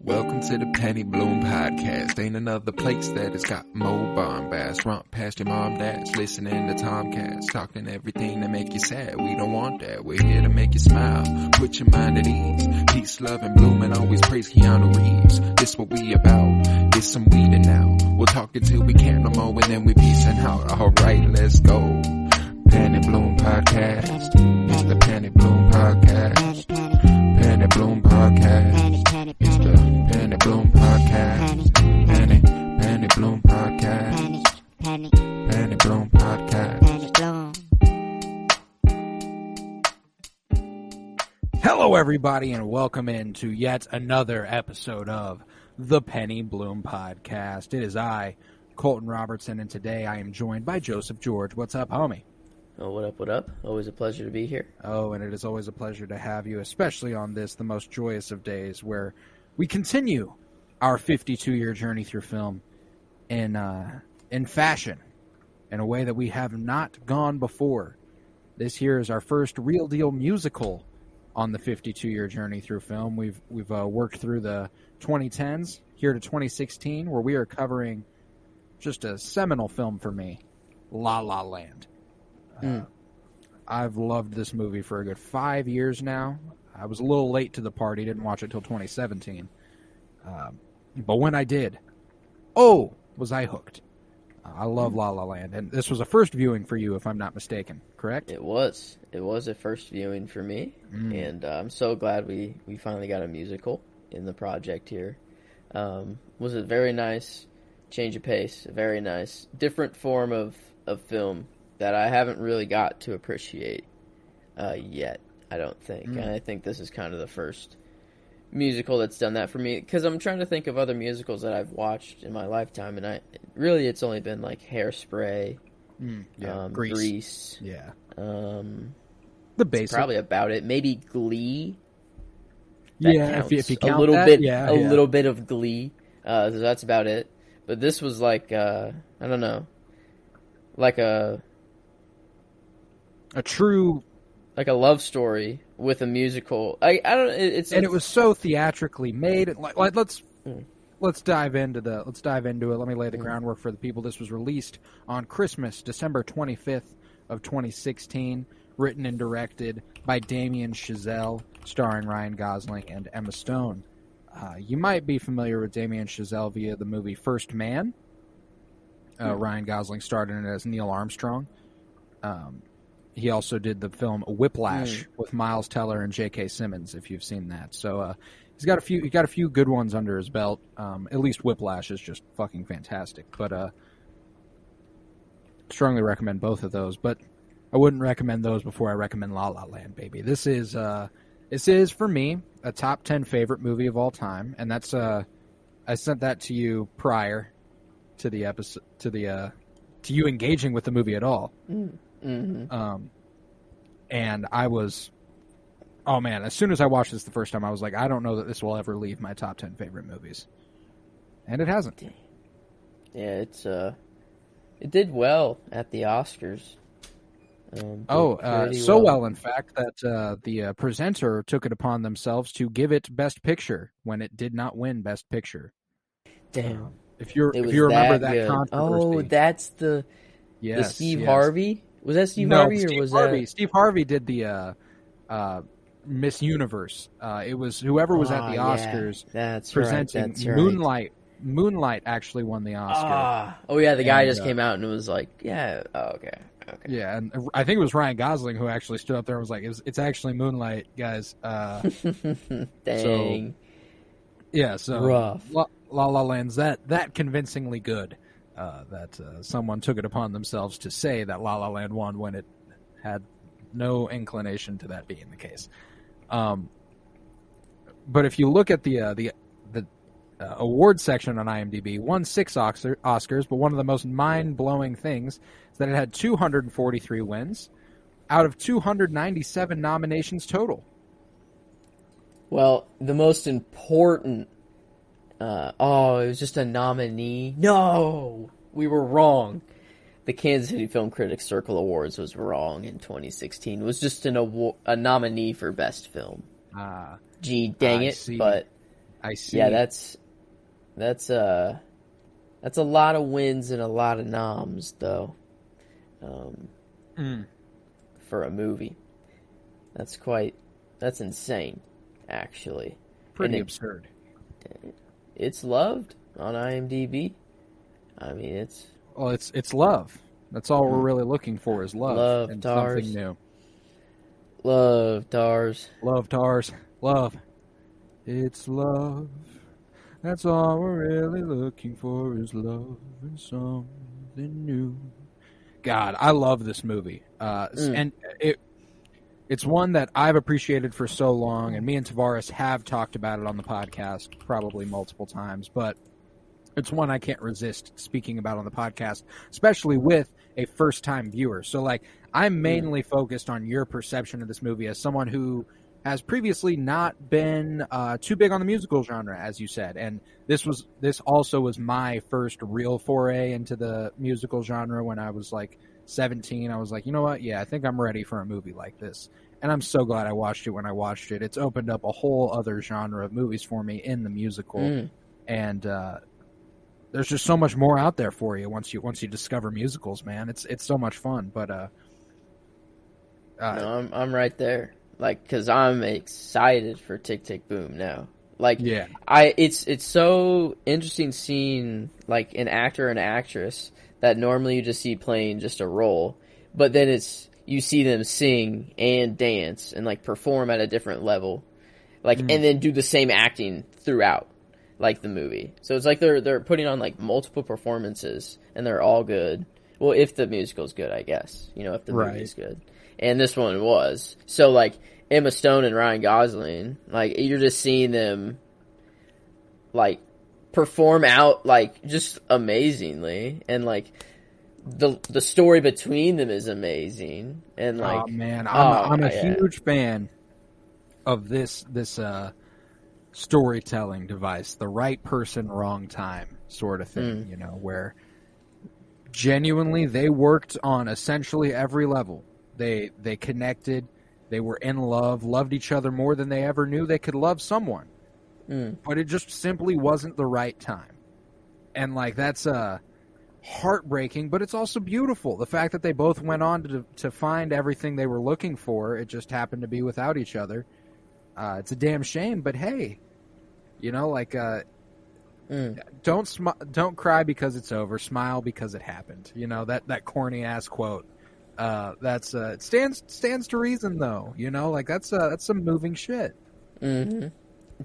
Welcome to the Penny Bloom Podcast. Ain't another place that has got more bombast. Romp past your mom, dad's listening to Tomcats. Talking everything that make you sad. We don't want that. We're here to make you smile. Put your mind at ease. Peace, love, and bloom, and always praise Keanu Reeves. This what we about. This some weeding now. We'll talk until we can't no more, and then we peacing out. Alright, let's go. Penny Bloom Podcast. It's the Penny Bloom Podcast. Penny Bloom Podcast. It's the Penny Bloom Podcast. Penny Bloom Podcast. Penny Bloom Podcast. Hello, everybody, and welcome into yet another episode of the Penny Bloom Podcast. It is I, Colton Robertson, and today I am joined by Joseph George. What's up, homie? Oh, what up, what up? Always a pleasure to be here. Oh, and it is always a pleasure to have you, especially on this, the most joyous of days, where we continue our 52-year journey through film in fashion, in a way that we have not gone before. This here is our first real deal musical on the 52-year journey through film. We've worked through the 2010s here to 2016, where we are covering just a seminal film for me, La La Land. I've loved this movie for a good 5 years now. I was a little late to the party, didn't watch it till 2017. But when I did, was I hooked. I love La La Land, and this was a first viewing for you, if I'm not mistaken, correct? It was. It was a first viewing for me, and I'm so glad we finally got a musical in the project here. Was a very nice change of pace, a very nice, different form of film that I haven't really got to appreciate yet, I don't think. And I think this is kind of the first musical that's done that for me, because I'm trying to think of other musicals that I've watched in my lifetime, and it's only been like Hairspray, Grease. Yeah. The basic. Probably about it. Maybe Glee. That if you count a little that, bit, yeah, a little bit of Glee. So that's about it. But this was like I don't know, like a true, like a love story with a musical. I don't. It was so theatrically made. Let's dive into it. Let me lay the groundwork for the people. This was released on Christmas, December 25th of 2016. Written and directed by Damien Chazelle, starring Ryan Gosling and Emma Stone. You might be familiar with Damien Chazelle via the movie First Man. Ryan Gosling starred in it as Neil Armstrong. He also did the film Whiplash with Miles Teller and J.K. Simmons, if you've seen that. So he's got a few good ones under his belt. At least Whiplash is just fucking fantastic. But strongly recommend both of those. But I wouldn't recommend those before I recommend La La Land, baby. This is for me a top 10 favorite movie of all time, and that's I sent that to you prior to the episode, to you engaging with the movie at all. And I was, oh man, as soon as I watched this the first time, I was like, I don't know that this will ever leave my top 10 favorite movies. And it hasn't. Yeah, it did well at the Oscars. Well, in fact, that the presenter took it upon themselves to give it Best Picture when it did not win Best Picture. Damn. If you remember that good. controversy. Oh, that's the Steve Harvey? Was that Steve Harvey, or was that Steve Harvey did the Miss Universe? It was whoever was at the Oscars presenting. Right. Moonlight actually won the Oscar. The guy just came out and was like, okay. Yeah, and I think it was Ryan Gosling who actually stood up there and was like, it's actually Moonlight, guys. Dang. So rough. La La Land's that convincingly good. That someone took it upon themselves to say that La La Land won when it had no inclination to that being the case. But if you look at the award section on IMDb, won 6 Oscars, but one of the most mind-blowing things is that it had 243 wins out of 297 nominations total. Well, the most important... it was just a nominee. No! We were wrong. The Kansas City Film Critics Circle Awards was wrong in 2016. It was just a nominee for Best Film. Gee, dang it, but... I see. Yeah, that's a lot of wins and a lot of noms though. For a movie. That's insane, actually. Pretty absurd. It's loved on IMDb. I mean, it's love. That's all we're really looking for is love. Love, and Tars. something new. Love, Tars. Love, Tars. Love. It's love. That's all we're really looking for is love and something new. God, I love this movie. And it's one that I've appreciated for so long, and me and Tavares have talked about it on the podcast probably multiple times, but it's one I can't resist speaking about on the podcast, especially with a first-time viewer. So, like, I'm mainly focused on your perception of this movie as someone who has previously not been too big on the musical genre, as you said, and this also was my first real foray into the musical genre when I was like 17. I was like, you know what? Yeah, I think I'm ready for a movie like this. And I'm so glad I watched it when I watched it. It's opened up a whole other genre of movies for me in the musical. And there's just so much more out there for you once you discover musicals, man. It's so much fun. But no, I'm right there. Like, because I'm excited for Tick Tick Boom now. Like, yeah, it's so interesting seeing like an actor and actress that normally you just see playing just a role, but then you see them sing and dance and like perform at a different level, like and then do the same acting throughout like the movie. So it's like they're putting on like multiple performances and they're all good. Well, if the musical's good, I guess, if the movie's good. And this one was. So like Emma Stone and Ryan Gosling, like you're just seeing them like perform out like just amazingly, and like the story between them is amazing. And like, oh man, I'm a huge fan of this storytelling device, the right person, wrong time sort of thing, where genuinely they worked on essentially every level. They connected, they were in love, loved each other more than they ever knew they could love someone. But it just simply wasn't the right time. And like that's heartbreaking, but it's also beautiful. The fact that they both went on to find everything they were looking for, it just happened to be without each other. It's a damn shame, but hey, don't cry because it's over. Smile because it happened. That corny ass quote. It stands to reason though. That's some moving shit.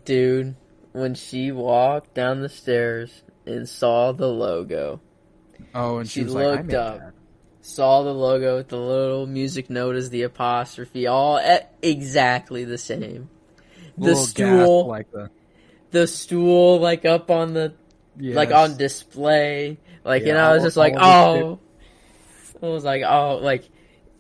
Dude, when she walked down the stairs and saw the logo. Oh, and she was looked like, I made up, that. saw the logo with the little music note as the apostrophe, all exactly the same. The stool, the stool, like up on the, like on display, like, I was just like, oh, I was like, oh, like,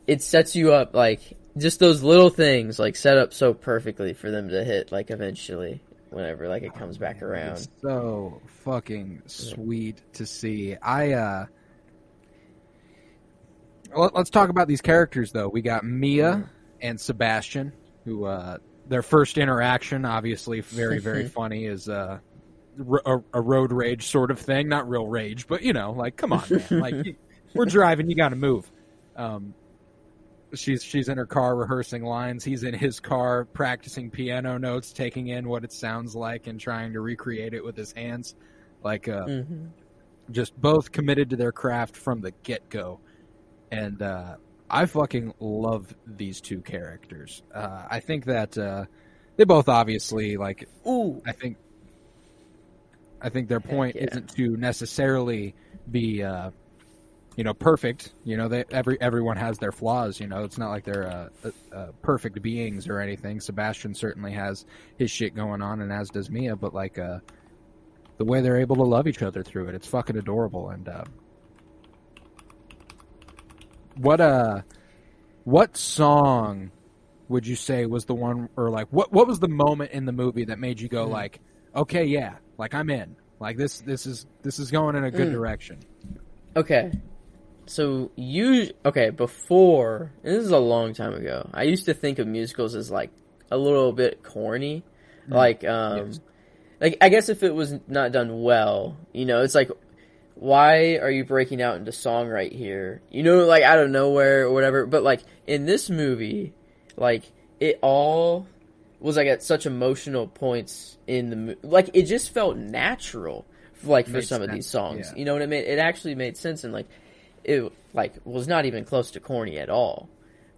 it sets you up, like, just those little things, like, set up so perfectly for them to hit, like, eventually, whenever, like, it comes back around. It's so fucking sweet to see. Let's talk about these characters, though. We got Mia and Sebastian, who, their first interaction, obviously very, very funny, is a road rage sort of thing. Not real rage, but, like, come on, man. Like, we're driving, you gotta move. She's in her car rehearsing lines. He's in his car practicing piano notes, taking in what it sounds like and trying to recreate it with his hands. Like, just both committed to their craft from the get-go. And I fucking love these two characters. I think that they both obviously, like, I think their point isn't to necessarily be perfect. Everyone has their flaws. It's not like they're perfect beings or anything. Sebastian certainly has his shit going on, and as does Mia. But like the way they're able to love each other through it, it's fucking adorable. And what song would you say was the one, or like what was the moment in the movie that made you go like, okay, yeah, like I'm in, like this is going in a good direction? Okay. So before, and this is a long time ago, I used to think of musicals as like a little bit corny, like like, I guess if it was not done well, you know, it's like, why are you breaking out into song right here? You know, like, out of nowhere or whatever. But, like, in this movie, like, it all was, like, at such emotional points in the movie. Like, it just felt natural, like, for some of these songs. Yeah. You know what I mean? It actually made sense, and, like, it, like, was not even close to corny at all.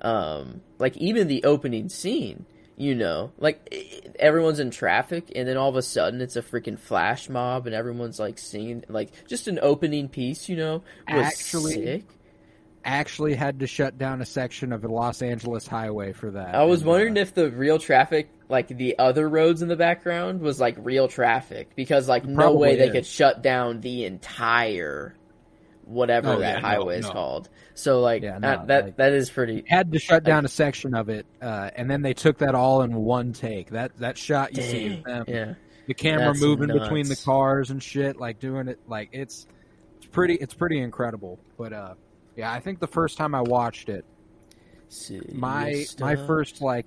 Like, even the opening scene, you know, like, everyone's in traffic, and then all of a sudden it's a freaking flash mob, and everyone's, like, singing, like, just an opening piece, you know, was sick. Actually had to shut down a section of the Los Angeles highway for that. I was wondering if the real traffic, like, the other roads in the background was, like, real traffic, because, like, no way they could shut down the entire whatever highway is called. So, like, that is pretty... Had to shut down a section of it, and then they took that all in one take. That shot you see of them, the camera moving between the cars and shit, like, doing it, like, it's pretty incredible. But, yeah, I think the first time I watched it, my first, oh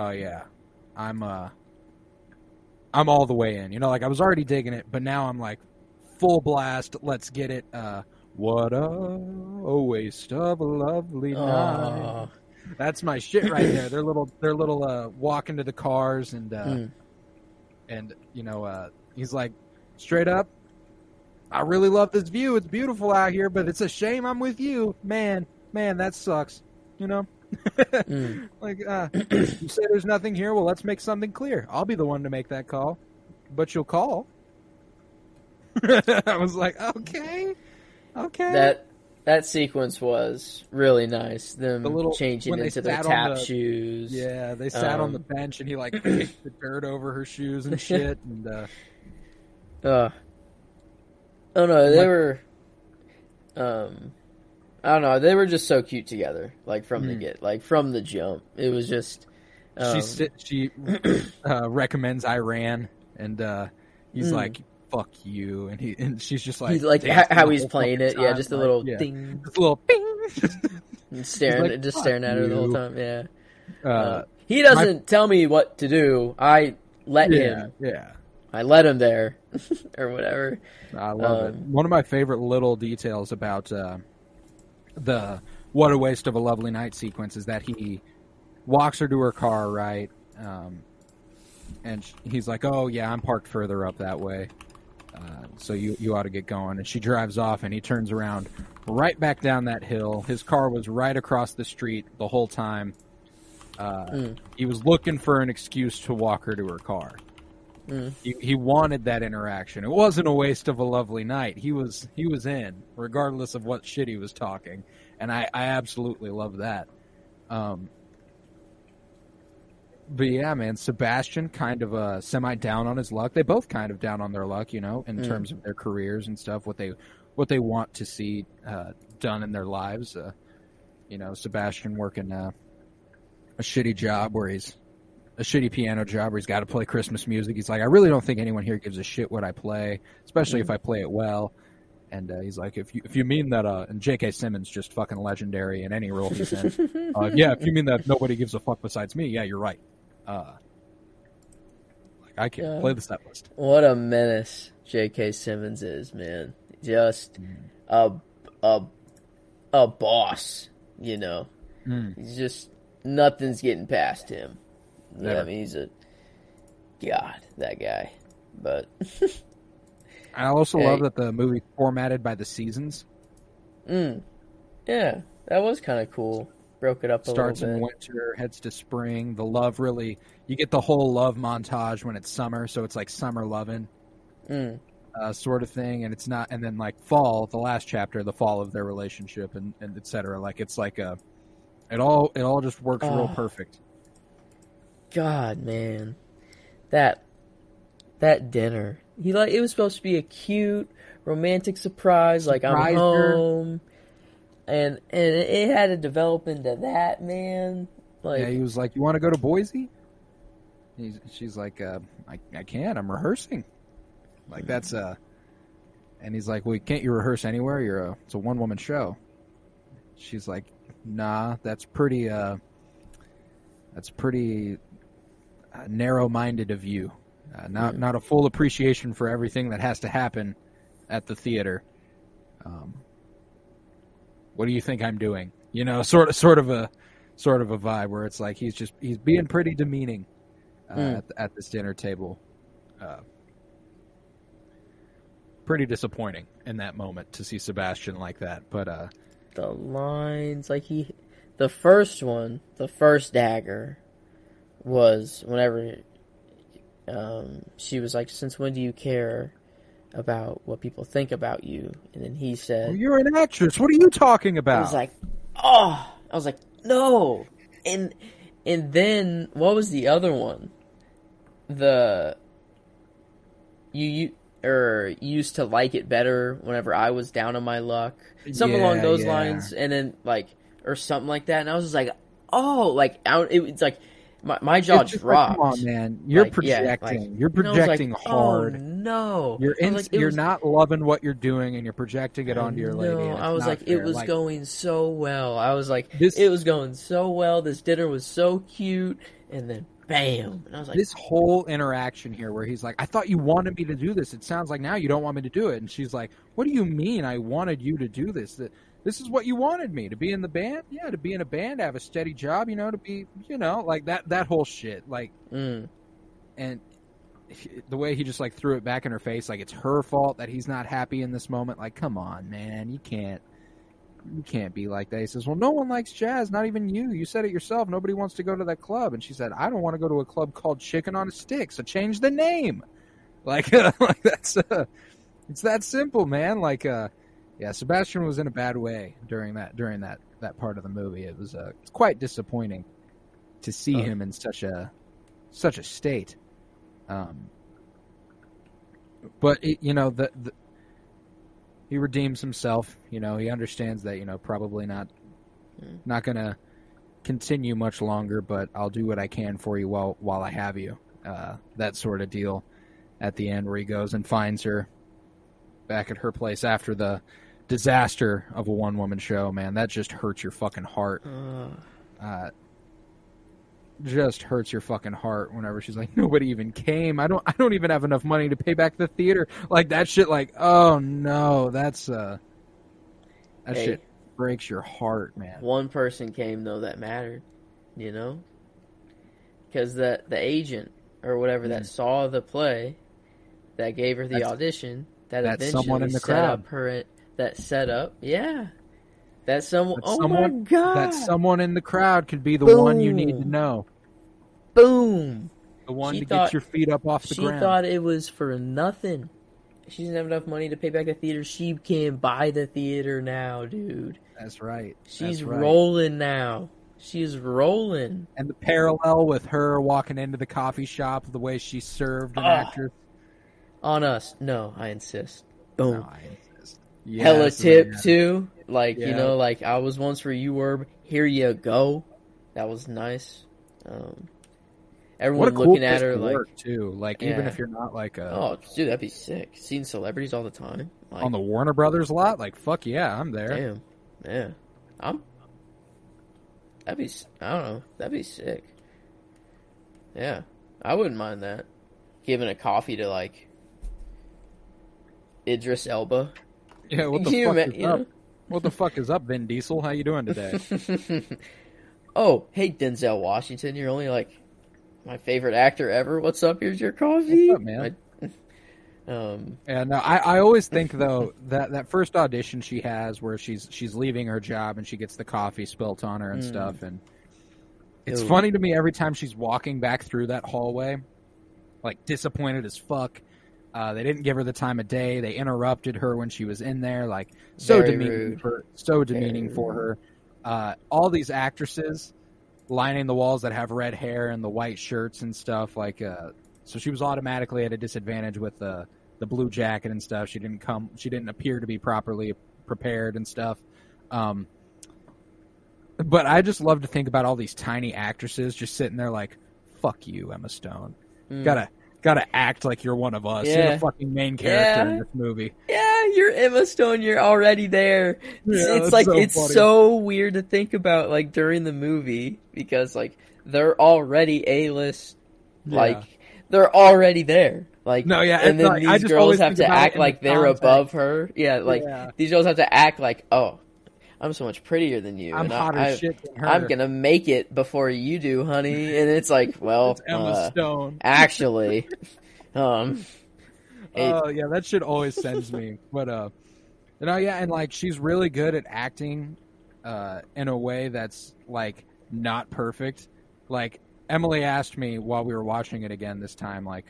yeah, I'm all the way in. You know, like, I was already digging it, but now I'm like, full blast, let's get it. What a waste of a lovely night. That's my shit right there. They're little walk into the cars, and you know, he's like, straight up, I really love this view. It's beautiful out here, but it's a shame I'm with you. Man, that sucks. You know? Like, you say there's nothing here, well, let's make something clear. I'll be the one to make that call, but you'll call. I was like, okay. That sequence was really nice. Them changing into their tap shoes. Yeah, they sat on the bench, and he, like, kicked the dirt over her shoes and shit. And oh no, they were. I don't know. They were just so cute together. Like, from from the jump, it was just. She recommends Iran, and he's like, "Fuck you," and she's just like, he's like how he's playing it, yeah, just a little ding, just a little ping, and staring at her the whole time. Yeah, he doesn't tell me what to do. I let him. Yeah, I let him there, or whatever. I love it. One of my favorite little details about the "What a Waste of a Lovely Night" sequence is that he walks her to her car, right? And he's like, "Oh yeah, I'm parked further up that way, so you ought to get going." And she drives off, and he turns around, right back down that hill. His car was right across the street the whole time. He was looking for an excuse to walk her to her car. He wanted that interaction. It wasn't a waste of a lovely night. He was in, regardless of what shit he was talking, and I absolutely love that. But yeah, man, Sebastian kind of semi down on his luck. They both kind of down on their luck, you know, in terms of their careers and stuff. What they want to see done in their lives. You know, Sebastian working a shitty job where he's a shitty piano job where he's got to play Christmas music. He's like, I really don't think anyone here gives a shit what I play, especially if I play it well. And he's like, if you mean that, and J.K. Simmons just fucking legendary in any role he's in. Yeah, if you mean that nobody gives a fuck besides me, yeah, you're right. Like, I can't play the set list. What a menace J.K. Simmons is, man. Just a boss, you know. He's just, nothing's getting past him. Yeah, I mean, he's that guy. But I also love that the movie formatted by the seasons. Yeah, that was kind of cool. Broke it up a little bit. Starts in winter, heads to spring. The love really, you get the whole love montage when it's summer, so it's like summer loving sort of thing. And it's not, and then like fall, the last chapter, the fall of their relationship and et cetera. Like, it's like it all just works real perfect. God, man, that dinner. It was supposed to be a cute, romantic surprise. Like, I'm home, and it had to develop into that, man. Like, yeah, he was like, "You want to go to Boise?" She's like, "I can't. I'm rehearsing." Like, that's and he's like, "Well, can't you rehearse anywhere? It's a one-woman show." She's like, "Nah, that's pretty. narrow-minded of you. Not a full appreciation for everything that has to happen at the theater. What do you think I'm doing? Sort of a vibe where it's like he's being pretty demeaning at this dinner table. Pretty disappointing in that moment to see Sebastian like that. But the lines, like the first dagger was whenever she was like, "Since when do you care about what people think about you?" And then he said, well, "You're an actress. What are you talking about?" I was like, no. And then what was the other one? You used to like it better whenever I was down on my luck, something along those lines, and then or something like that. And I was just like, it's like my jaw dropped. Like, come on, man, you're projecting. You're projecting hard. Oh no, you're not loving what you're doing, and you're projecting it onto your lady. No, I was like, fair. It was going so well. I was like, it was going so well. This dinner was so cute, and then bam. And I was like, this whole interaction here where he's like, I thought you wanted me to do this. It sounds like now you don't want me to do it. And she's like, what do you mean I wanted you to do this? This is what you wanted me to be in the band? Yeah, to be in a band, have a steady job, to be, like that whole shit. Like, and the way he just like threw it back in her face, like it's her fault that he's not happy in this moment. Like, come on, man, you can't be like that. He says, well, no one likes jazz, not even you. You said it yourself. Nobody wants to go to that club. And she said, I don't want to go to a club called Chicken on a Stick, so change the name. Like, like that's it's that simple, man. Like, yeah, Sebastian was in a bad way during that part of the movie. It was it's quite disappointing to see him in such a state. But he redeems himself. He understands that probably not gonna continue much longer. But I'll do what I can for you while I have you. That sort of deal. At the end, where he goes and finds her back at her place after the disaster of a one-woman show, man, that just hurts your fucking heart. Just hurts your fucking heart whenever she's like, nobody even came. I don't even have enough money to pay back the theater. Like that shit. Like, oh no, that shit breaks your heart, man. One person came though that mattered, because the agent or whatever that saw the play, that gave her the audition, that eventually someone in the set crowd. up her. That setup, yeah. My God. That someone in the crowd could be the Boom. one you need to know. Boom. The one get your feet up off the ground. She thought it was for nothing. She doesn't have enough money to pay back the theater. She can buy the theater now, dude. That's right. She's rolling now. She's rolling. And the parallel with her walking into the coffee shop, the way she served an actress. On us. No, I insist. Boom. No, I insist. Yes, hella tip man. too, like like I was once where you were. Here you go. That was nice. Everyone cool looking at her like too. Like even if you're not like oh dude, that'd be sick. Seeing celebrities all the time like, on the Warner Brothers lot. Like fuck yeah, I'm there. Damn, yeah, that'd be sick. Yeah, I wouldn't mind that. Giving a coffee to like Idris Elba. Yeah, what the fuck is up? What the fuck is up, Vin Diesel? How you doing today? Oh, hey, Denzel Washington. You're only like my favorite actor ever. What's up? Here's your coffee. What's up, man? And I always think though that first audition she has where she's leaving her job and she gets the coffee spilt on her and stuff, and it's funny to me every time she's walking back through that hallway, like disappointed as fuck. They didn't give her the time of day. They interrupted her when she was in there. Like so demeaning for her. All these actresses lining the walls that have red hair and the white shirts and stuff. Like so she was automatically at a disadvantage with the blue jacket and stuff. She didn't appear to be properly prepared and stuff. But I just love to think about all these tiny actresses just sitting there like, fuck you, Emma Stone. Gotta act like you're one of us. Yeah. You're the fucking main character in this movie. Yeah, you're Emma Stone. You're already there. Yeah, it's like, it's funny. so weird to think about, like, during the movie, because, like, they're already A-list Like, they're already there. Like, no, yeah, and then like, these girls have to act like they're above her. Yeah, like, these girls have to act like, oh, I'm so much prettier than you. I'm hotter shit than her. I'm gonna make it before you do, honey. And it's like, well, it's Emma Stone. Actually, oh yeah, that shit always sends me. But yeah, and like she's really good at acting, in a way that's like not perfect. Like Emily asked me while we were watching it again this time, like,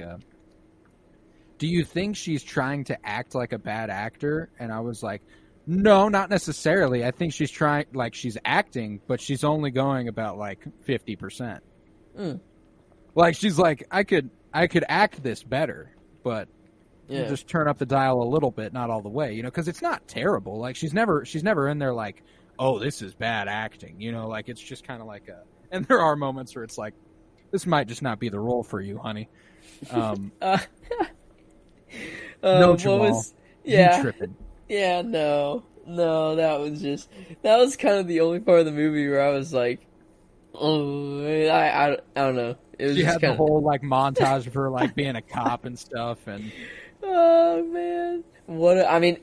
do you think she's trying to act like a bad actor? And I was like, no, not necessarily. I think she's trying, like, she's acting, but she's only going about like 50%. Like she's like, I could act this better, but just turn up the dial a little bit, not all the way, because it's not terrible. Like she's never in there like, oh, this is bad acting, like it's just kind of like a. And there are moments where it's like, this might just not be the role for you, honey. No, Jamal. You tripping. Yeah, no, that was kind of the only part of the movie where I was like, oh, I don't know. It was she just had the whole like montage of her like being a cop and stuff, and oh man,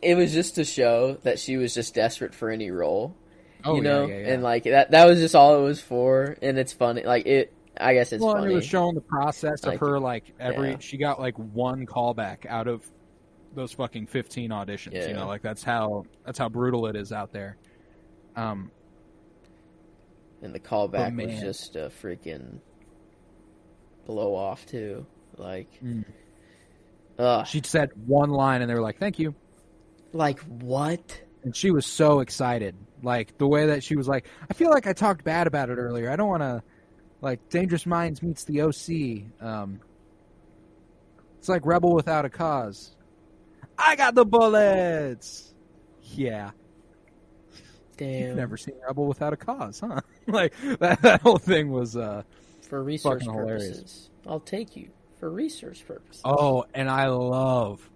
it was just to show that she was just desperate for any role, Yeah. and like that was just all it was for, and it's funny, like it. I guess it's funny. And it was showing the process of her like she got like one callback out of those fucking 15 auditions, like that's how brutal it is out there. And the callback was just a freaking blow off too. Like, she said one line and they were like, "Thank you." Like what? And she was so excited. Like the way that she was like, "I feel like I talked bad about it earlier. I don't want to." Like Dangerous Minds meets the OC. It's like Rebel Without a Cause. I got the bullets. Yeah. Damn. You've never seen Rebel Without a Cause, huh? Like that whole thing was for research purposes. Hilarious. I'll take you for research purposes. Oh, and I love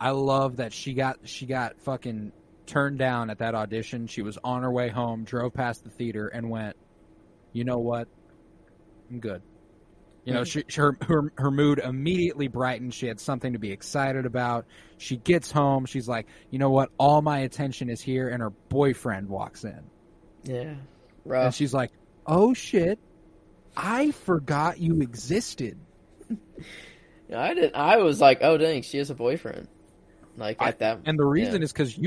that she got fucking turned down at that audition. She was on her way home, drove past the theater, and went, "You know what? I'm good." Her mood immediately brightened. She had something to be excited about. She gets home. She's like, "You know what? All my attention is here." And her boyfriend walks in. Yeah. Rough. And she's like, "Oh, shit. I forgot you existed." I was like, "Oh, dang, she has a boyfriend." Like, at that. And the reason is because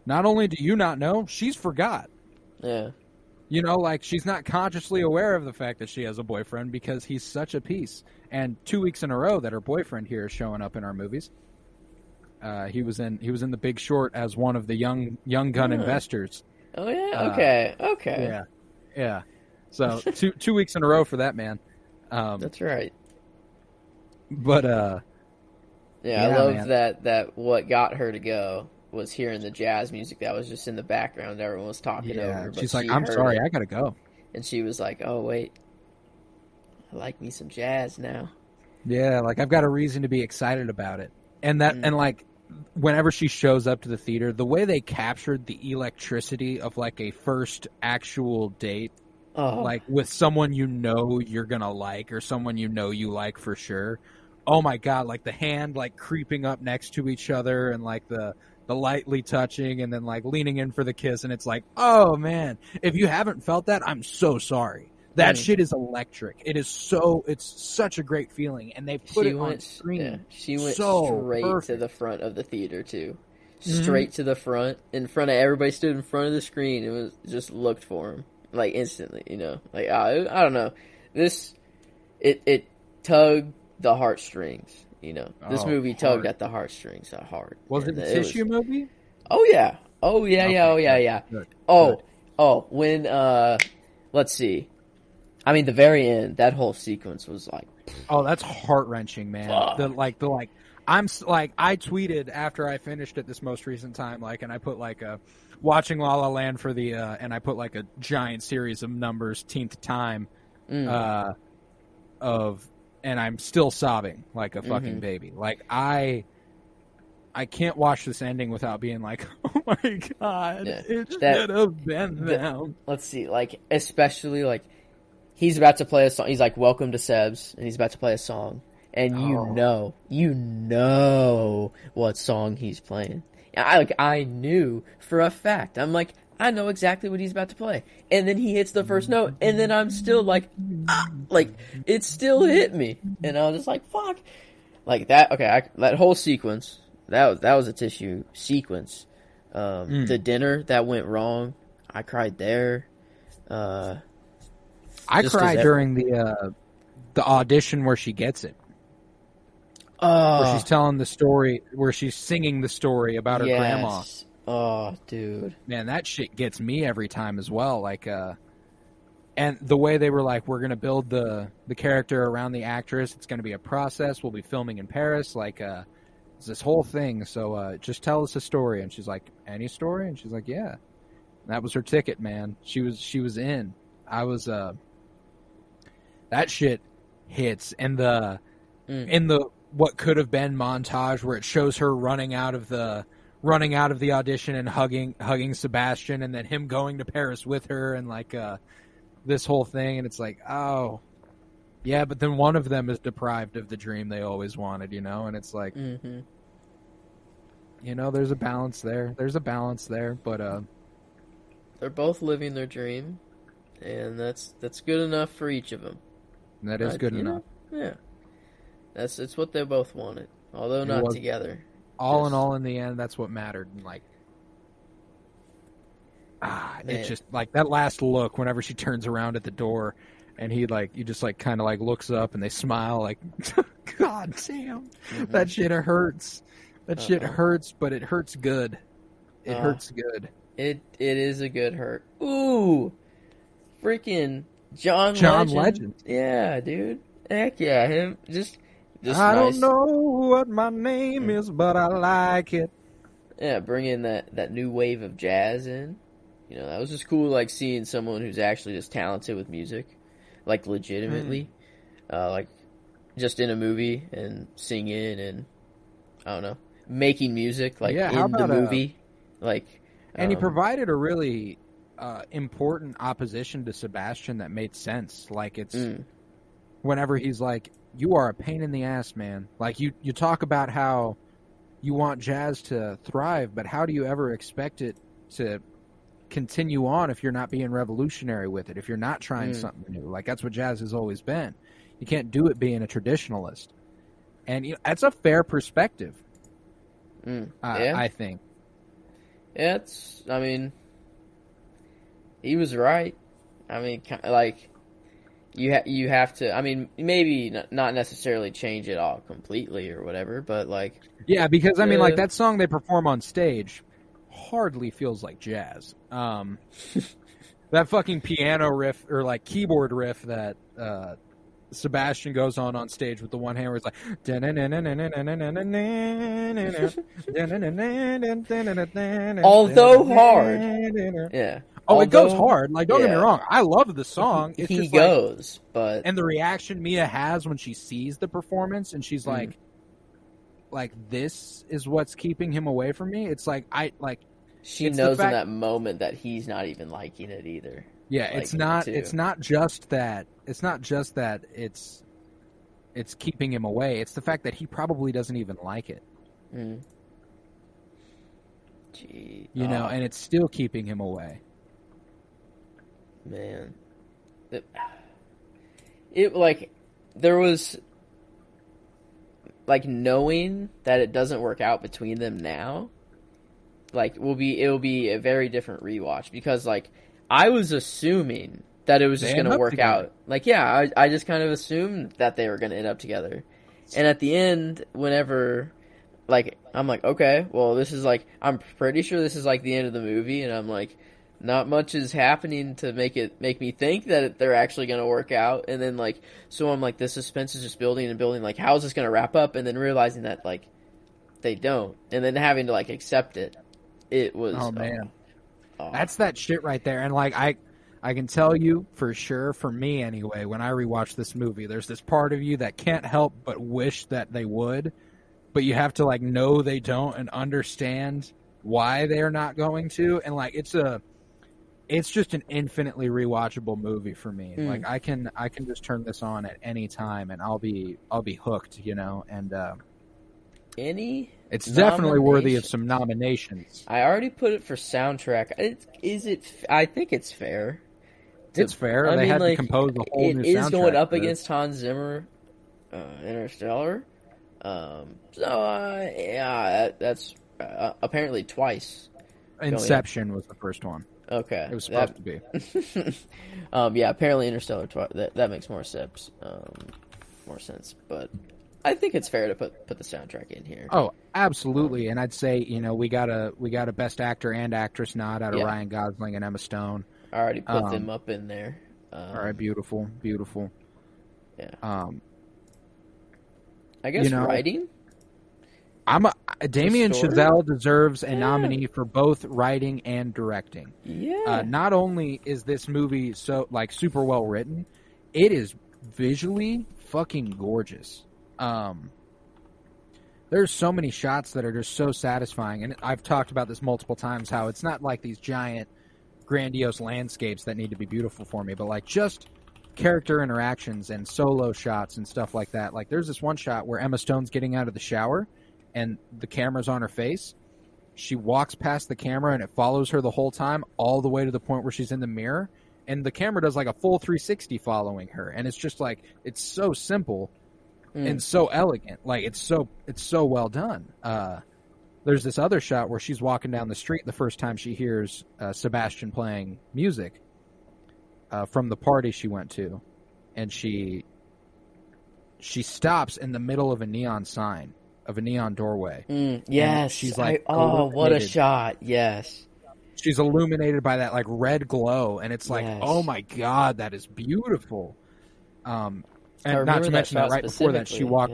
not only do you not know, she's forgot. Yeah. Like she's not consciously aware of the fact that she has a boyfriend because he's such a piece. And 2 weeks in a row that her boyfriend here is showing up in our movies. He was in The Big Short as one of the young gun investors. Oh yeah, okay. Yeah. So 2 weeks in a row for that man. That's right. But I love that what got her to go was hearing the jazz music that was just in the background. Everyone was talking over. But she's like, "I'm sorry, I gotta go." And she was like, "Oh wait, I like me some jazz now." Yeah, like I've got a reason to be excited about it. And and like whenever she shows up to the theater, the way they captured the electricity of like a first actual date, like with someone you're gonna like or someone you like for sure. Oh my god, like the hand like creeping up next to each other and like the lightly touching and then like leaning in for the kiss, and it's like, oh man, if you haven't felt that, I'm so sorry. That shit is electric. It's such a great feeling, and they put it on screen. Yeah. She went straight to the front of the theater too, straight to the front, in front of everybody. Stood in front of the screen. It was just looked for him like instantly. Like I don't know. It tugged the heartstrings. This movie tugged at the heartstrings hard. Was it the Tissue movie? Oh yeah. Good. When let's see. I mean, the very end, that whole sequence was like, oh, that's heart wrenching, man. I tweeted after I finished it this most recent time, like, and I put like watching La La Land for the and I put like a giant series of numbers, 10th time, and I'm still sobbing like a fucking baby. Like I can't watch this ending without being like, oh my god, it should have been them. Let's see, like especially like he's about to play a song. He's like, "Welcome to Seb's," and he's about to play a song, and you know what song he's playing. I knew for a fact. I'm like, I know exactly what he's about to play, and then he hits the first note, and then I'm still like, it still hit me, and I was just like, fuck, like that. Okay, that whole sequence, that was a tissue sequence. The dinner that went wrong, I cried there. I cried during the audition where she gets it. Where she's telling the story, where she's singing the story about her grandma. Oh, dude. Man, that shit gets me every time as well. Like, and the way they were like, we're going to build the character around the actress. It's going to be a process. We'll be filming in Paris. Like, it's this whole thing. So just tell us a story. And she's like, any story? And she's like, yeah. And that was her ticket, man. She was in. I was, that shit hits. And in the what could have been montage where it shows her running out of the audition and hugging Sebastian, and then him going to Paris with her, and like this whole thing, and it's like, oh yeah, but then one of them is deprived of the dream they always wanted, you know, and it's like, you know, there's a balance there, but they're both living their dream, and that's good enough for each of them. That is good enough. Yeah. It's what they both wanted, although not together. All in all, in the end, that's what mattered. And like, it just like that last look whenever she turns around at the door, and he just kind of like looks up and they smile like, God damn, that shit hurts. That shit hurts, but it hurts good. It hurts good. It is a good hurt. Ooh, freaking John Legend. Yeah, dude. Heck yeah, him just I nice. don't know what my name is, but I like it. Yeah, bring in that new wave of jazz in. You know, that was just cool, like, seeing someone who's actually just talented with music. Like, legitimately. Like, just in a movie and singing and, I don't know, making music, like, in the movie. And he provided a really important opposition to Sebastian that made sense. Like, it's... Whenever he's like, you are a pain in the ass, man. Like, you talk about how you want jazz to thrive, but how do you ever expect it to continue on if you're not being revolutionary with it, if you're not trying something new? Like, that's what jazz has always been. You can't do it being a traditionalist. And you know, that's a fair perspective, I think. Yeah, I mean, he was right. I mean, like... You have to, I mean, maybe not necessarily change it all completely or whatever, but like... Yeah, because, I mean, like, that song they perform on stage hardly feels like jazz. That fucking piano riff, or, like, keyboard riff that Sebastian goes on stage with the one hand where it's like... Although hard. Yeah. Oh, it goes hard. Like, don't get me wrong. I love the song. It's he just goes, but... And the reaction Mia has when she sees the performance, and she's like, this is what's keeping him away from me. It's like, she knows in that moment that he's not even liking it either. Yeah, it's not just that it's keeping him away. It's the fact that he probably doesn't even like it. Gee. You know, and it's still keeping him away. Man, it like there was like knowing that it doesn't work out between them now. Like it will be a very different rewatch, because like I was assuming that it was just going to work out. Like, yeah, I just kind of assumed that they were going to end up together, and at the end, whenever like I'm like, okay, well, this is like, I'm pretty sure this is like the end of the movie, and I'm like, not much is happening to make me think that they're actually going to work out. And then like, so I'm like, the suspense is just building and building. Like, how is this going to wrap up? And then realizing that like they don't, and then having to like accept it. It was, oh man, that's that shit right there. And like, I can tell you for sure, for me anyway, when I rewatch this movie, there's this part of you that can't help but wish that they would, but you have to like know they don't and understand why they're not going to. And like, it's just an infinitely rewatchable movie for me. Mm. Like I can just turn this on at any time and I'll be hooked, you know. And it's definitely worthy of some nominations. I already put it for soundtrack. I think it's fair. It's fair. They had to compose a whole new soundtrack. It is going up against Hans Zimmer, Interstellar. Yeah, that's apparently twice. Inception was the first one. Okay, it was supposed to be. Yeah, apparently Interstellar. That makes more sense. But I think it's fair to put the soundtrack in here. Oh, absolutely. And I'd say we got a Best Actor and Actress nod out of Ryan Gosling and Emma Stone. I already put them up in there. All right, beautiful. Yeah. I guess writing. Damien Chazelle deserves a nominee for both writing and directing. Yeah. Not only is this movie super well written, it is visually fucking gorgeous. There's so many shots that are just so satisfying, and I've talked about this multiple times. How it's not like these giant, grandiose landscapes that need to be beautiful for me, but like just character interactions and solo shots and stuff like that. Like there's this one shot where Emma Stone's getting out of the shower and the camera's on her face. She walks past the camera and it follows her the whole time, all the way to the point where she's in the mirror, and the camera does like a full 360 following her, and it's just like, it's so simple and so elegant. Like it's so well done. There's this other shot where she's walking down the street the first time she hears Sebastian playing music from the party she went to, and she stops in the middle of a neon sign, of a neon doorway. Yes. And she's like, what a shot. Yes. She's illuminated by that like red glow, and it's like, oh my God, that is beautiful. And not to mention that right before that she walked.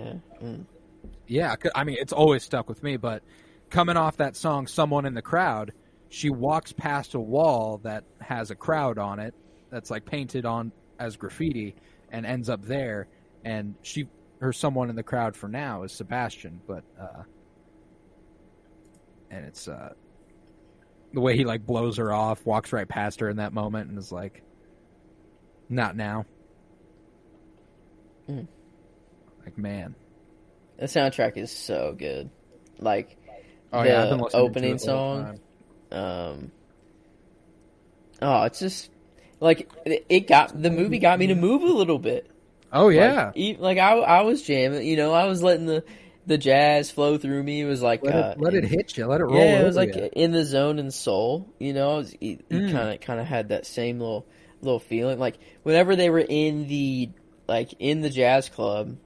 Yeah, I mean, it's always stuck with me, but coming off that song, Someone in the Crowd, she walks past a wall that has a crowd on it that's like painted on as graffiti and ends up there, and her someone in the crowd for now is Sebastian, but and it's the way he like blows her off, walks right past her in that moment, and is like, not now. Like, man, the soundtrack is so good. Like I've been listening opening to it all the song. It's just like the movie got me to move a little bit. Oh yeah, like I was jamming. I was letting the jazz flow through me. It was like let it hit you, let it roll. Yeah, it was like you. In the zone and soul. He kind of had that same little feeling. Like whenever they were in the jazz club,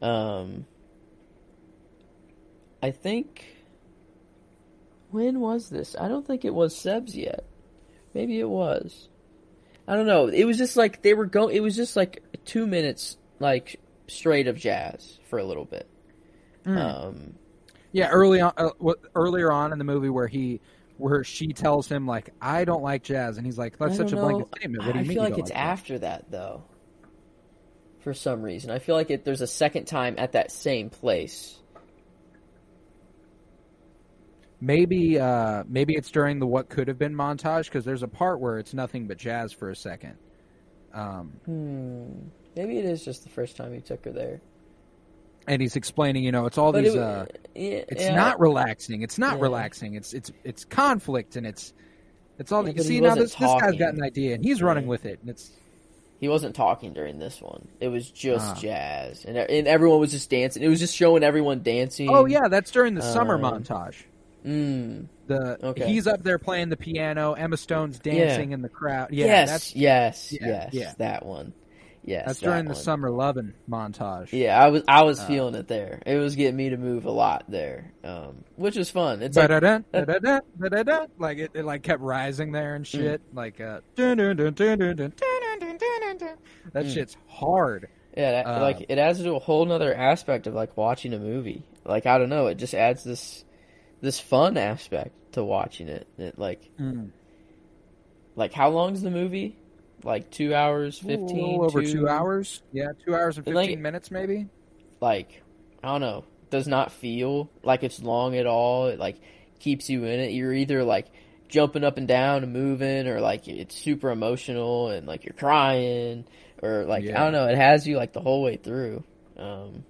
I think, when was this? I don't think it was Seb's yet. Maybe it was. I don't know. It was just like it was just like 2 minutes like straight of jazz for a little bit. Yeah, earlier on in the movie where she tells him like, I don't like jazz, and he's like, that's such a blanket statement. What do you mean? I feel like it's after that though. For some reason, I feel like there's a second time at that same place. Maybe it's during the what could have been montage, because there's a part where it's nothing but jazz for a second. Maybe it is just the first time he took her there. And he's explaining, it's all these. It's not relaxing. It's not relaxing. It's conflict, and it's all. You see, now this guy's got an idea, and he's running with it, and it's. He wasn't talking during this one. It was just jazz, and everyone was just dancing. It was just showing everyone dancing. Oh yeah, that's during the summer montage. He's up there playing the piano. Emma Stone's dancing in the crowd. Yeah, yes, that one. Yes, that's during the summer loving montage. Yeah, I was feeling it there. It was getting me to move a lot there, which was fun. It's like like it like kept rising there and shit. Like that shit's hard. Yeah, like it adds to a whole nother aspect of like watching a movie. Like I don't know, it just adds this fun aspect to watching it. Like how long's the movie? Like 2 hours 15? Over 2 hours? Yeah, 2 hours and 15 minutes maybe. Like I don't know, does not feel like it's long at all. It like keeps you in it. You're either like jumping up and down and moving, or like it's super emotional and like you're crying, or like I don't know, it has you like the whole way through. And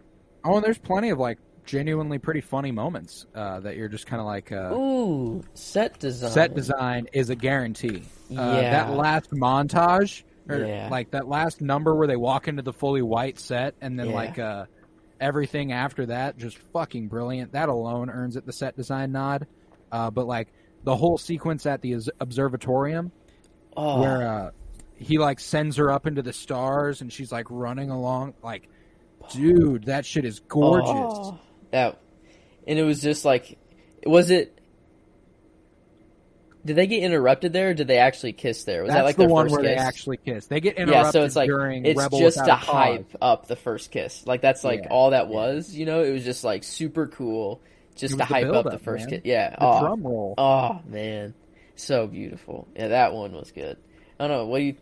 there's plenty of like genuinely pretty funny moments that you're just kind of like, ooh, set design. Set design is a guarantee. That last montage, or like that last number where they walk into the fully white set, and then like everything after that, just fucking brilliant. That alone earns it the set design nod. But like the whole sequence at the observatorium, where he like sends her up into the stars, and she's like running along, like, dude, that shit is gorgeous. And it was just like, was it? Did they get interrupted there, or did they actually kiss there? Was that like the their one first where kiss? they actually kiss. They get interrupted so it's like, during it's Rebel just Without to a Cause. hype up the first kiss. Like that's like all that was, you know. It was just like super cool, just to hype up the first kiss. Yeah, the drum roll. Oh man, so beautiful. Yeah, that one was good. I don't know. What do you?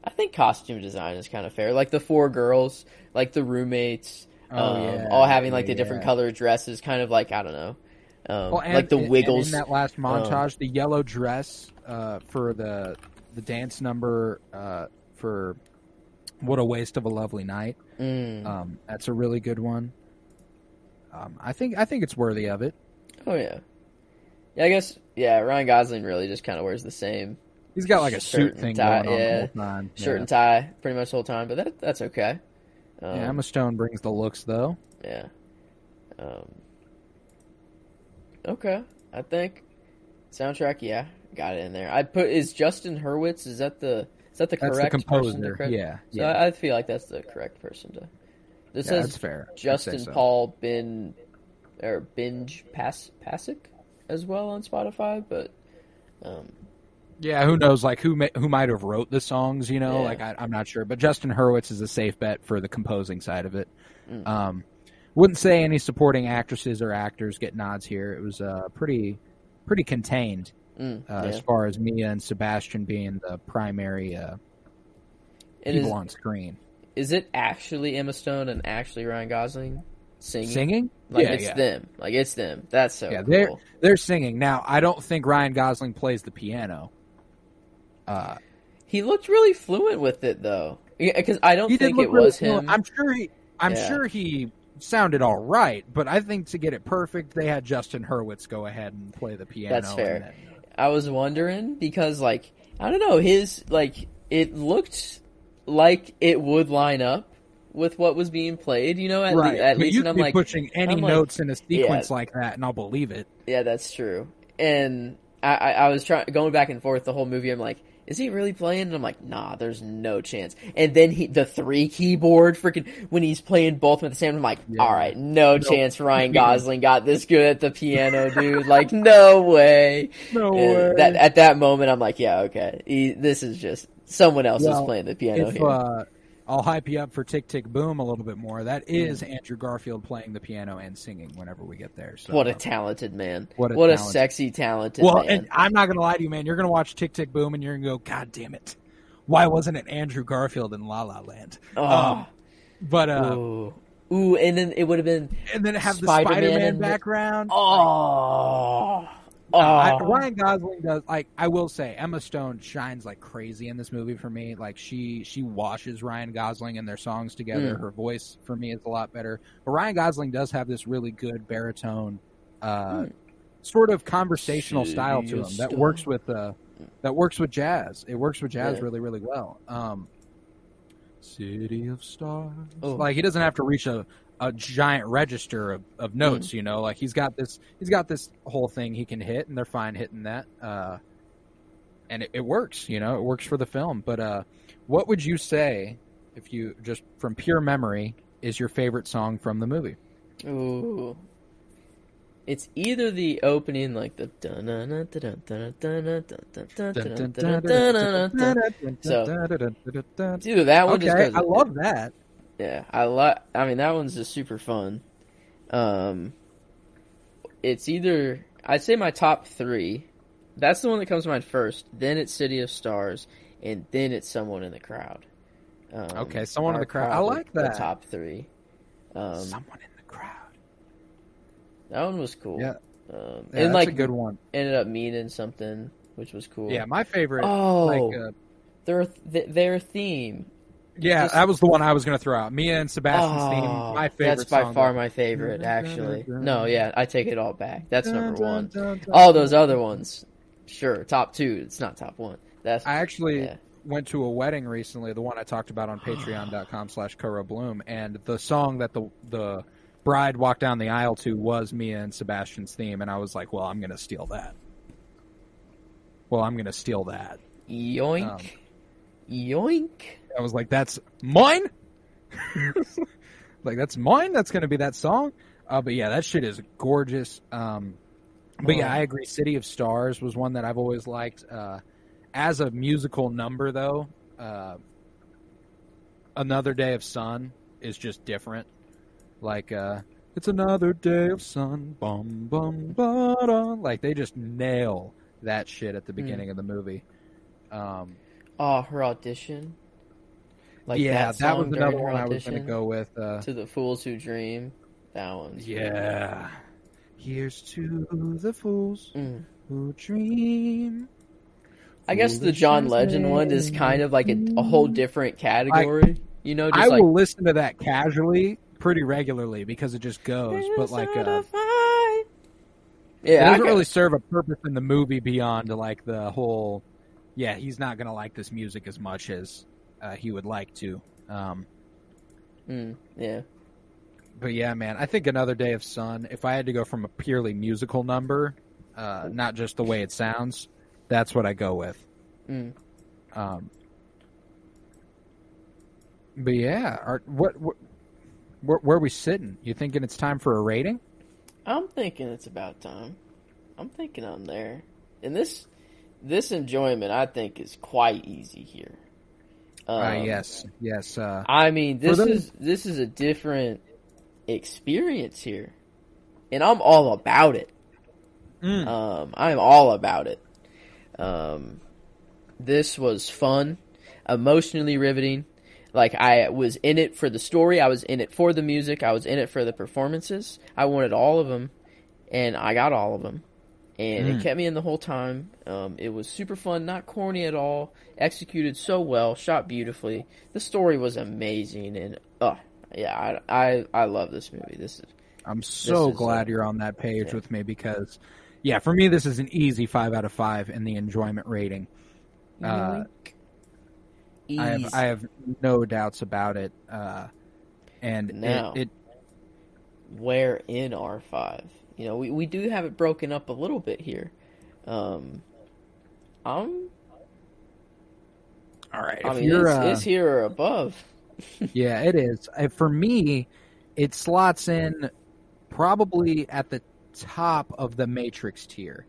I think costume design is kind of fair. Like the 4 girls, like the roommates, all having like the different colored dresses, kind of like, I don't know. Like the Wiggles. And in that last montage, the yellow dress for the dance number for What a Waste of a Lovely Night. That's a really good one. I think it's worthy of it. Oh yeah. Yeah, I guess Ryan Gosling really just kind of wears the same. He's got like a suit thing going on the whole time. Shirt and tie pretty much the whole time, but that's okay. Emma Stone brings the looks though. Yeah. Okay, I think soundtrack. Got it in there. Is Justin Hurwitz? Is that the correct the composer? Person to correct? Yeah. So I feel like that's the correct person to. This says that's fair. Justin Paul Binge Pasic as well on Spotify, but. Yeah, who knows? Like who might have wrote the songs? You know, like I'm not sure. But Justin Hurwitz is a safe bet for the composing side of it. Wouldn't say any supporting actresses or actors get nods here. It was pretty contained as far as Mia and Sebastian being the primary people on screen. Is it actually Emma Stone and actually Ryan Gosling singing? Singing? Like it's them. Like it's them. That's so cool. They're singing. Now, I don't think Ryan Gosling plays the piano. He looked really fluent with it though, because I don't think it was him. I'm sure he sounded all right, but I think to get it perfect, they had Justin Hurwitz go ahead and play the piano. That's fair. I was wondering because, like, I don't know, it looked like it would line up with what was being played, you know, at least. You and I'm be like pushing any notes in a sequence like that, and I'll believe it. Yeah, that's true. And I was going back and forth the whole movie. I'm like, is he really playing? And I'm like, nah, there's no chance. And then the 3 keyboard freaking when he's playing both at the same time, I'm like, all right, no chance Ryan Gosling got this good at the piano, dude. Like, no way. No way. At that moment, I'm like, yeah, okay. This is just someone else is playing the piano here. I'll hype you up for Tick, Tick, Boom a little bit more. That is Andrew Garfield playing the piano and singing whenever we get there. So, what a talented man. What a sexy, talented man. Well, and I'm not going to lie to you, man. You're going to watch Tick, Tick, Boom, and you're going to go, God damn it. Why wasn't it Andrew Garfield in La La Land? Ooh, and then it would have been and then have the Spider-Man background. Ryan Gosling does, like, I will say, Emma Stone shines like crazy in this movie for me. Like, she washes Ryan Gosling and their songs together. Her voice, for me, is a lot better. But Ryan Gosling does have this really good baritone, sort of conversational style to him that works with jazz. It works with jazz really, really well. City of Stars. Like, he doesn't have to reach a giant register of notes, you know, like he's got this whole thing he can hit, and they're fine hitting that, and it works, you know, it works for the film. But what would you say, if you just from pure memory, is your favorite song from the movie? Ooh, it's either the opening, like the so, dude, that one. Okay, I love that. Yeah, I mean, that one's just super fun. It's either, I'd say my top 3. That's the one that comes to mind first. Then it's City of Stars, and then it's Someone in the Crowd. Okay, Someone in the Crowd. I like that. The top 3. Someone in the Crowd. That one was cool. Yeah, and that's like a good one. Ended up meaning something which was cool. Yeah, my favorite. Oh, their theme. Yeah, that was the one I was going to throw out. Mia and Sebastian's theme, my favorite. That's by song far though. my favorite, actually. No, yeah, I take it all back. That's number one. All All those other ones, sure, top two. It's not top one. I actually went to a wedding recently, the one I talked about on patreon.com/KoroBloom, and the song that the bride walked down the aisle to was Mia and Sebastian's theme, and I was like, well, I'm going to steal that. Yoink. Yoink. I was like, that's mine? Like, that's mine? That's going to be that song? But yeah, that shit is gorgeous. But yeah, I agree. City of Stars was one that I've always liked. As a musical number, though, Another Day of Sun is just different. Like, it's another day of sun, bum, bum, ba-da. Like, they just nail that shit at the beginning of the movie. Her audition. Like that was another one I was going to go with. To the Fools Who Dream. That one's cool. Here's to the fools who dream. I guess the John Legend one is kind of like a whole different category. I will listen to that casually pretty regularly because it just goes. But like, it doesn't really serve a purpose in the movie beyond like the whole. Yeah, he's not gonna like this music as much as he would like to. Yeah. But yeah, man, I think Another Day of Sun. If I had to go from a purely musical number, not just the way it sounds, that's what I go with. But yeah, where are we sitting? You thinking it's time for a rating? I'm thinking it's about time. I'm thinking I'm there. And this enjoyment, I think, is quite easy here. Yes. I mean, this is a different experience here, and I'm all about it. I'm all about it. This was fun, emotionally riveting. Like, I was in it for the story, I was in it for the music, I was in it for the performances. I wanted all of them, and I got all of them. And it kept me in the whole time. It was super fun, not corny at all, executed so well, shot beautifully. The story was amazing, and I love this movie. I'm so glad you're on that page with me because, yeah, for me this is an easy 5 out of 5 in the enjoyment rating. I have no doubts about it. And now, where in R5? We do have it broken up a little bit here. All right. It's here or above. Yeah, it is. For me, it slots in probably at the top of the Matrix tier,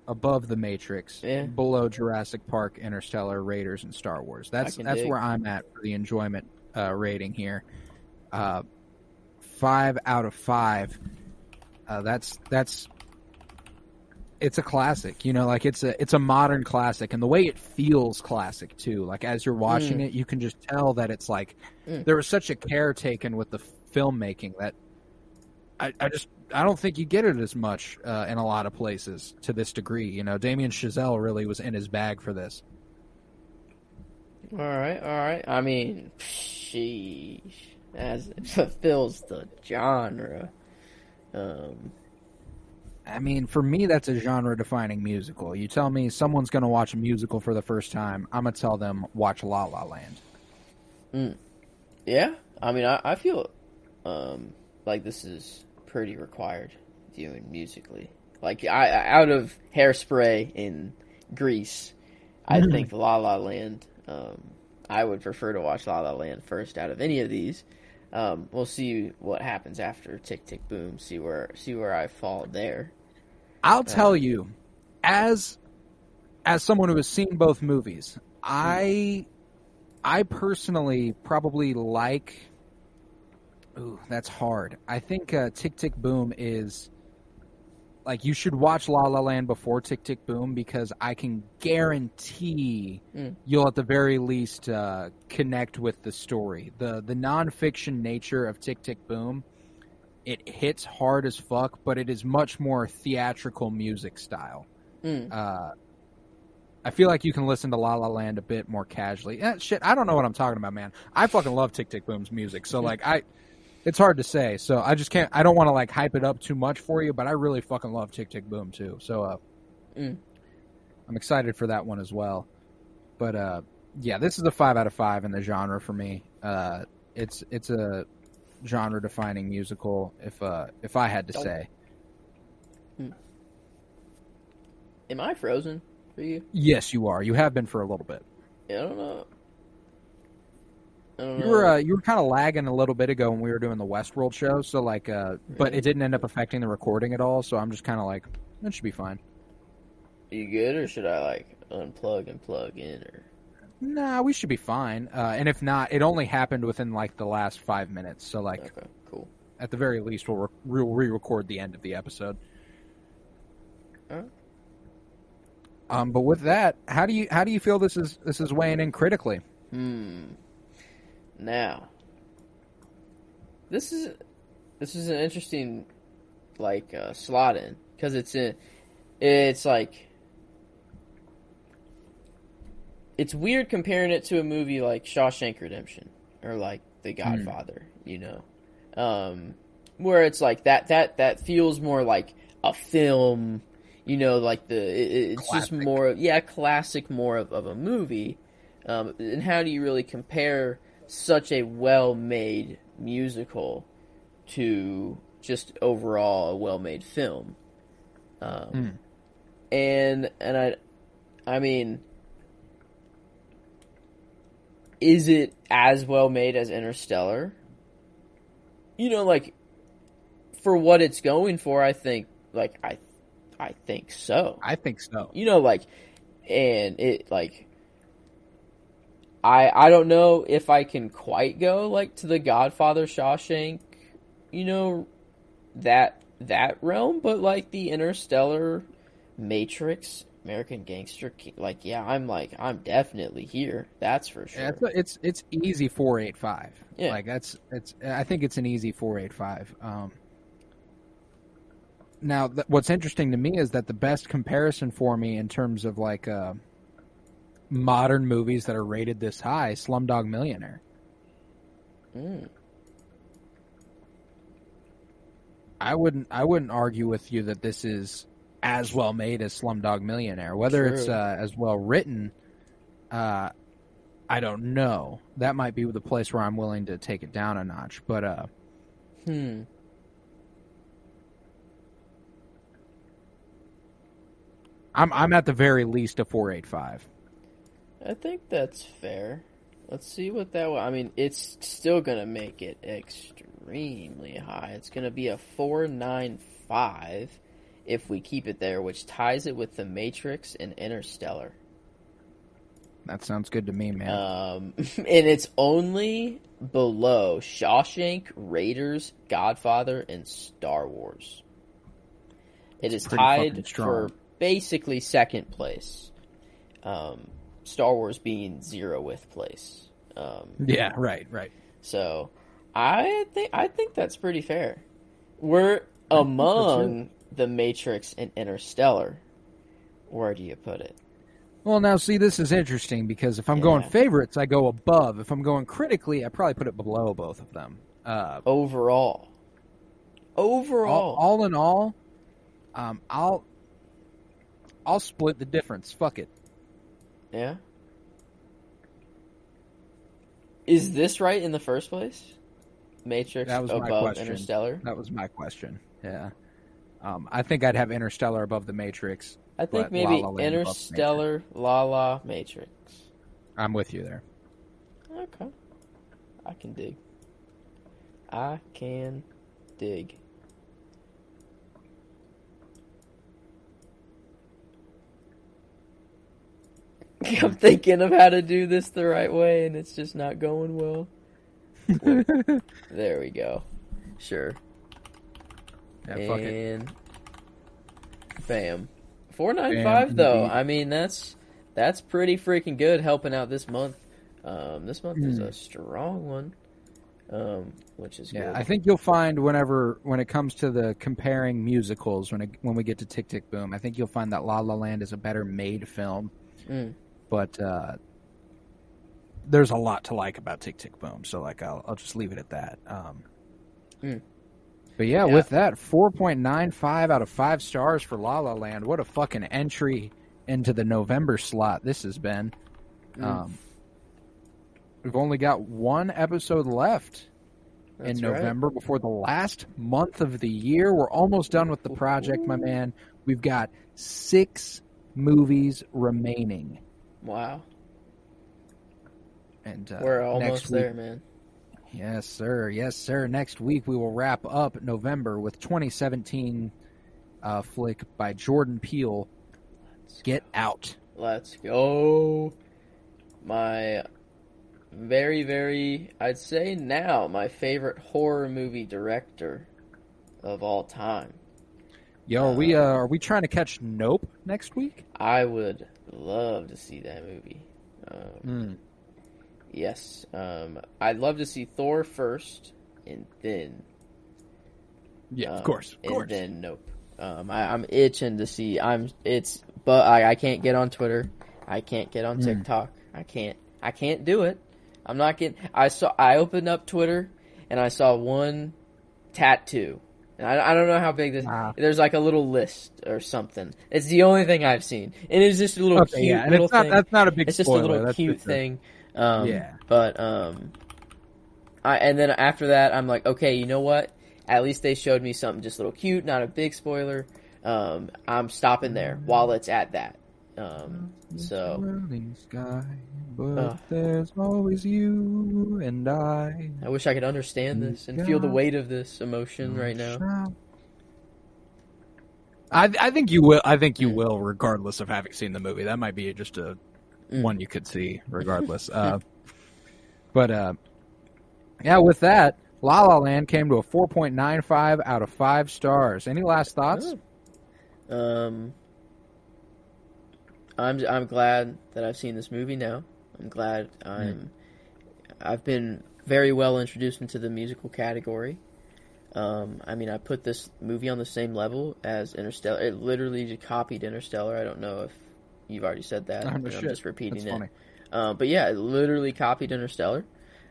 above the Matrix, below Jurassic Park, Interstellar, Raiders, and Star Wars. That's where I'm at for the enjoyment rating here. 5 out of 5. It's a classic, like it's a modern classic, and the way it feels classic too. Like as you're watching it, you can just tell that it's like there was such a care taken with the filmmaking that I don't think you get it as much in a lot of places to this degree. Damien Chazelle really was in his bag for this. All right. I mean, sheesh, as it fulfills the genre. I mean, for me, that's a genre-defining musical. You tell me someone's going to watch a musical for the first time, I'm going to tell them, watch La La Land. Yeah, I mean, I feel like this is pretty required viewing musically. Like, out of Hairspray and Grease, I think La La Land, I would prefer to watch La La Land first out of any of these. We'll see what happens after Tick Tick Boom. See where I fall there. I'll tell you, as someone who has seen both movies, I personally probably like. Ooh, that's hard. I think Tick Tick Boom is like you should watch La La Land before Tick Tick Boom because I can guarantee you'll at the very least connect with the story. The nonfiction nature of Tick Tick Boom, it hits hard as fuck, but it is much more theatrical music style. I feel like you can listen to La La Land a bit more casually. Shit, I don't know what I'm talking about, man. I fucking love Tick Tick Boom's music, so like it's hard to say. So I just can't. I don't want to like hype it up too much for you, but I really fucking love Tick Tick Boom too. So I'm excited for that one as well. But yeah, this is a 5 out of 5 in the genre for me. It's a genre defining musical if I had to say. Am I frozen for you? Yes, you are. You have been for a little bit. Yeah, I don't know. You were kind of lagging a little bit ago when we were doing the Westworld show, so like but it didn't end up affecting the recording at all, so I'm just kind of like that should be fine. You good, or should I like unplug and plug in, or? Nah, we should be fine. And if not, it only happened within like the last 5 minutes, so like okay, cool. At the very least we'll re-record the end of the episode. All right. But with that, how do you feel this is weighing in critically? Now, this is an interesting like slot in because it's like it's weird comparing it to a movie like Shawshank Redemption or like The Godfather, you know, where it's like that feels more like a film. You know, like it's classic. Just more, classic, more of a movie. And how do you really compare such a well-made musical to just overall a well-made film? And I mean, is it as well-made as Interstellar? You know, like for what it's going for, I think, like I think so. I think so. You know, like, and it, like, I don't know if I can quite go, like, to the Godfather, Shawshank, you know, that realm, but, like, the Interstellar, Matrix, American Gangster, like, yeah, I'm definitely here. That's for sure. Yeah, it's easy 4.85. Yeah. Like, I think it's an easy 4.85. Now, what's interesting to me is that the best comparison for me in terms of like modern movies that are rated this high, Slumdog Millionaire. I wouldn't argue with you that this is as well made as Slumdog Millionaire. Whether it's as well written, I don't know. That might be the place where I'm willing to take it down a notch. But I'm at the very least a 4.85. I think that's fair. Let's see what that. I mean, it's still gonna make it extremely high. It's gonna be a 4.95 if we keep it there, which ties it with The Matrix and Interstellar. That sounds good to me, man. And it's only below Shawshank, Raiders, Godfather, and Star Wars. It is tied for basically second place. Star Wars being 0th place. Yeah, right. So I think that's pretty fair. We're among The Matrix and Interstellar. Where do you put it? Well, now see, this is interesting because if I'm going favorites, I go above. If I'm going critically, I probably put it below both of them. Overall, all in all, I'll split the difference. Fuck it. Yeah. Is this right in the first place? Matrix above Interstellar? That was my question. Yeah. I think I'd have Interstellar above the Matrix. I think maybe Interstellar, La La, Matrix. I'm with you there. Okay. I can dig. I'm thinking of how to do this the right way, and it's just not going well. There we go. Sure. Yeah, fuck it. And bam. 4.95 though. Indeed. I mean, that's pretty freaking good helping out this month. This month is a strong one, which is good. I think you'll find when it comes to the comparing musicals, when we get to Tick Tick Boom, I think you'll find that La La Land is a better made film. but there's a lot to like about Tick, Tick, Boom. So, like, I'll just leave it at that. But yeah, with that, 4.95 out of 5 stars for La La Land. What a fucking entry into the November slot this has been. We've only got one episode left in November before the last month of the year. We're almost done with the project, my man. We've got 6 movies remaining. Wow. And we're almost there, man. Yes, sir. Yes, sir. Next week we will wrap up November with 2017 flick by Jordan Peele, Get Out. Let's go. My very, very, I'd say now, my favorite horror movie director of all time. Yo, are we trying to catch Nope next week? I would love to see that movie. Yes. I'd love to see Thor first, and then... Yeah, of course. And then Nope. I'm itching to see... But I can't get on Twitter. I can't get on TikTok. I can't do it. I'm not getting... I opened up Twitter, and I saw one tattoo. And I don't know how big this... There's like a little list or something. It's the only thing I've seen. And it's just a little cute and little thing. That's not a big spoiler. It's just a little cute thing. But and then after that, I'm like, okay, you know what? At least they showed me something just a little cute, not a big spoiler. I'm stopping there while it's at that. Sky, but there's always you and I. I wish I could understand this and feel the weight of this emotion right now. I think you will. I think you will, regardless of having seen the movie. That might be just a one you could see, regardless. But with that, La La Land came to a 4.95 out of 5 stars. Any last thoughts? I'm glad that I've seen this movie now. I'm glad I've been very well introduced into the musical category. I put this movie on the same level as Interstellar. It literally just copied Interstellar. I don't know if you've already said that. I'm just repeating That's it. Funny. But yeah, it literally copied Interstellar.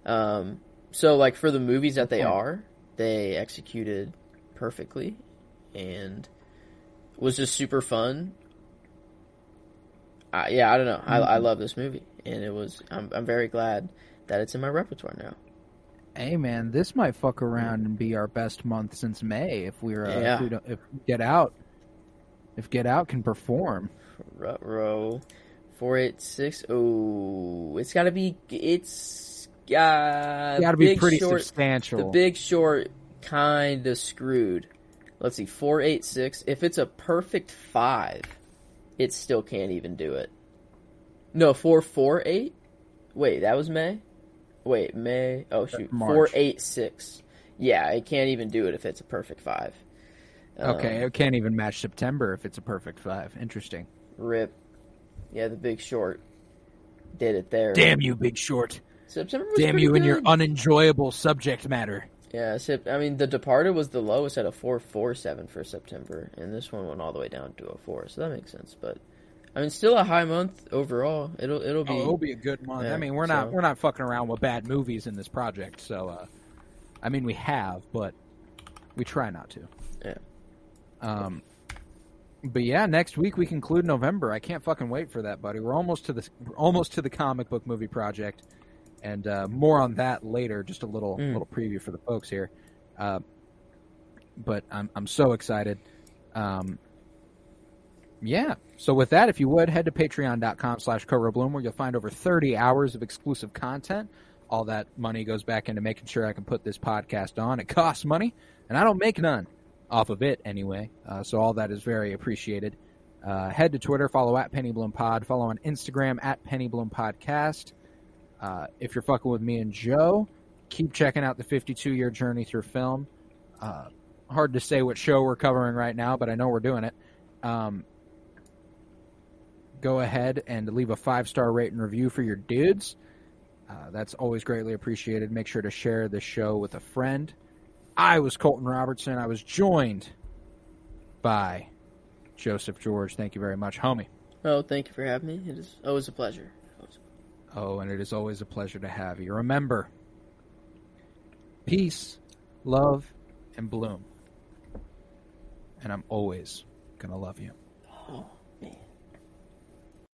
So like for the movies that they executed perfectly and was just super fun. I don't know. I love this movie, and it was. I'm very glad that it's in my repertoire now. Hey man, this might fuck around and be our best month since May if if Get Out can perform. Row 486. Oh, it's got to be. It's got to be pretty substantial. The Big Short kind of screwed. Let's see, 486. If it's a perfect 5. It still can't even do it. No, 448? Wait, that was May? Wait, May? Oh, shoot. 486. Yeah, it can't even do it if it's a perfect 5. Okay, it can't even match September if it's a perfect 5. Interesting. RIP. Yeah, The Big Short did it there. Damn you, Big Short. September was Damn you good. And your unenjoyable subject matter. Yeah, The Departed was the lowest at a 447 for September, and this one went all the way down to a 4, so that makes sense. But still a high month overall. It'll be a good month. Yeah, we're not fucking around with bad movies in this project. So, we have, but we try not to. Yeah. But yeah, next week we conclude November. I can't fucking wait for that, buddy. We're almost to the comic book movie project. And more on that later. Just a little preview for the folks here. But I'm so excited. Yeah. So with that, if you would, head to patreon.com/CoraBloom, where you'll find over 30 hours of exclusive content. All that money goes back into making sure I can put this podcast on. It costs money, and I don't make none off of it anyway. So all that is very appreciated. Head to Twitter, follow at PennyBloomPod, follow on Instagram at PennyBloomPodcast. If you're fucking with me and Joe, keep checking out the 52-year journey through film. Hard to say what show we're covering right now, but I know we're doing it. Go ahead and leave a 5-star rate and review for your dudes. That's always greatly appreciated. Make sure to share the show with a friend. I was Colton Robertson. I was joined by Joseph George. Thank you very much, homie. Oh, thank you for having me. It is always a pleasure. Oh, and it is always a pleasure to have you. Remember, peace, love, and bloom. And I'm always going to love you. Oh.